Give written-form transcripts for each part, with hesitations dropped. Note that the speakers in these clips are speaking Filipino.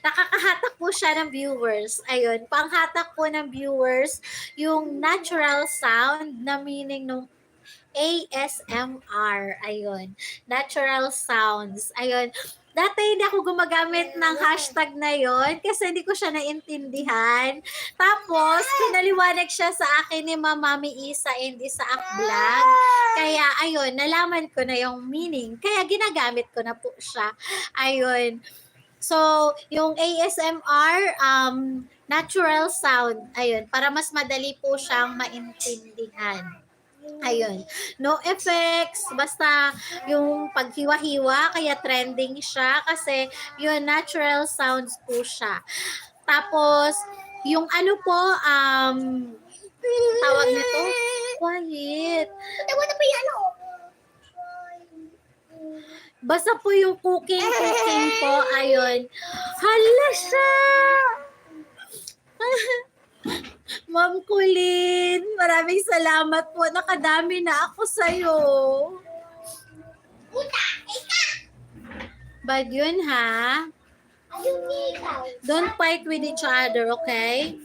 nakakahatak po siya ng viewers. Ayun, panghatak po ng viewers yung natural sound na meaning ng ASMR. Ayun. Natural sounds. Ayun. Dati hindi ako gumagamit ng hashtag na yon kasi hindi ko siya naintindihan. Tapos, pinaliwanag siya sa akin ni Mami Isa and Isaak Vlog. Kaya, ayun, nalaman ko na yung meaning. Kaya, ginagamit ko na po siya. Ayun. So, yung ASMR, natural sound. Ayun, para mas madali po siyang maintindihan. Ayun. No effects, basta yung paghiwa-hiwa, kaya trending siya kasi yun, natural sounds po siya. Tapos, yung ano po, tawag nito, quiet. Wala pa yan, oh. Basta po yung cooking po, ayun. Hala siya! Ma'am Colleen, maraming salamat po. Nakadami na ako sa'yo. Bad yun, ha? Don't fight with each other, okay?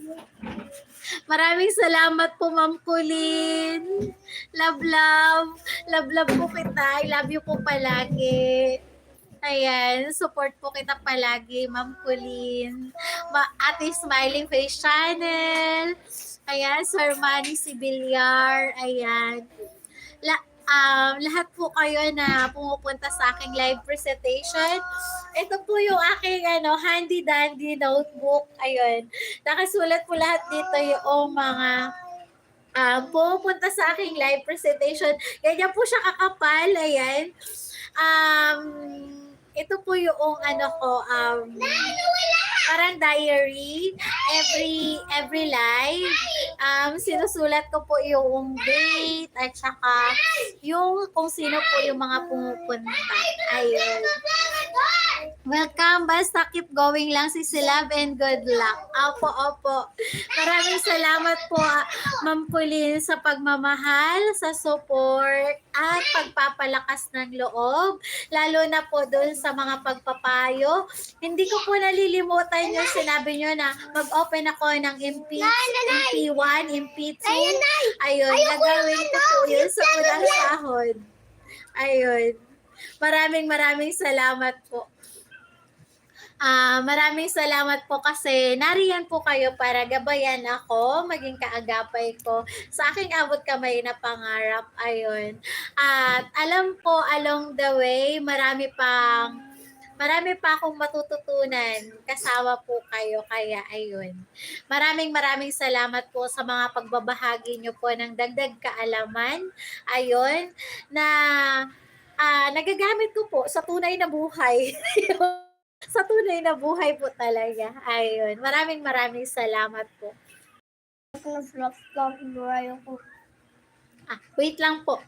Maraming salamat po, Ma'am Colleen. Love, love. Love, love po kita. I love you po palagi. Ayan, support po kita palagi, Ma'am Colleen. Ate Smiling Face Channel. Ayan, Sir Manny Sibilyar. Ayan. Lahat po kayo na pumupunta sa aking live presentation. Ito po yung aking handy-dandy notebook. Ayun. Nakasulat po lahat dito yung mga pumupunta sa aking live presentation. Ganyan po siya kakapal. Ayan. Ito po yung parang diary. Every live, sinusulat ko po yung date at saka yung kung sino po yung mga pumupunta. Ayun. Welcome. Basta keep going lang, Sisi Love, and good luck. Opo, opo. Maraming salamat po, Ma'am Colleen, sa pagmamahal, sa support, at pagpapalakas ng loob. Lalo na po doon sa mga pagpapayo. Hindi ko po nalilimutan yung sinabi nyo na mag-open ako ng MP1, MP2. Ayun, nagawin ko po yun sa unang sahod. Ayun. Maraming salamat po. Maraming salamat po kasi nariyan po kayo para gabayan ako, maging kaagapay ko sa aking abot kamay na pangarap. Ayun. At alam po, along the way, marami pa akong matututunan kasama po kayo. Kaya ayun. Maraming salamat po sa mga pagbabahagi nyo po ng dagdag kaalaman. Ayun. Na nagagamit ko po sa tunay na buhay. Sa tunay na buhay po talaga. Ayun. Maraming salamat po. Wait lang po.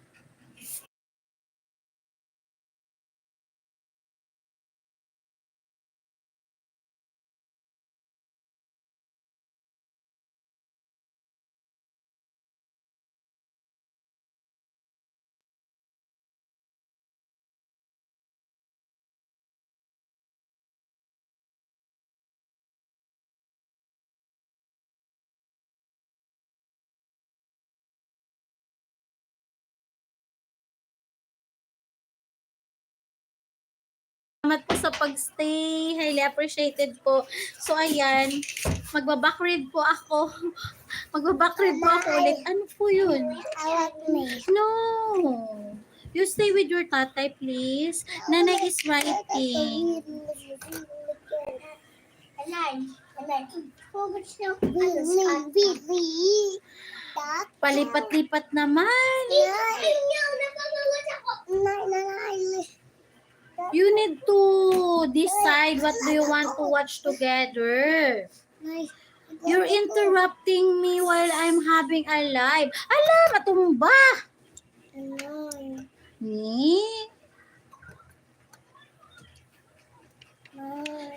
Salamat po sa pagstay. Highly appreciated po. So, ayan. Magbabackread po ako. Magbabackread po ako ulit. Ano po yun? No. You stay with your tatay, please. Nanay is writing. Palipat-lipat naman. You need to decide what do you want to watch together. You're interrupting me while I'm having a live. Ala, matumba!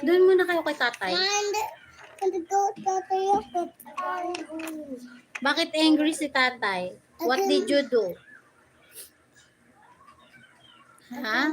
Doon muna kayo kay tatay. Bakit angry si tatay? What did you do? Ha?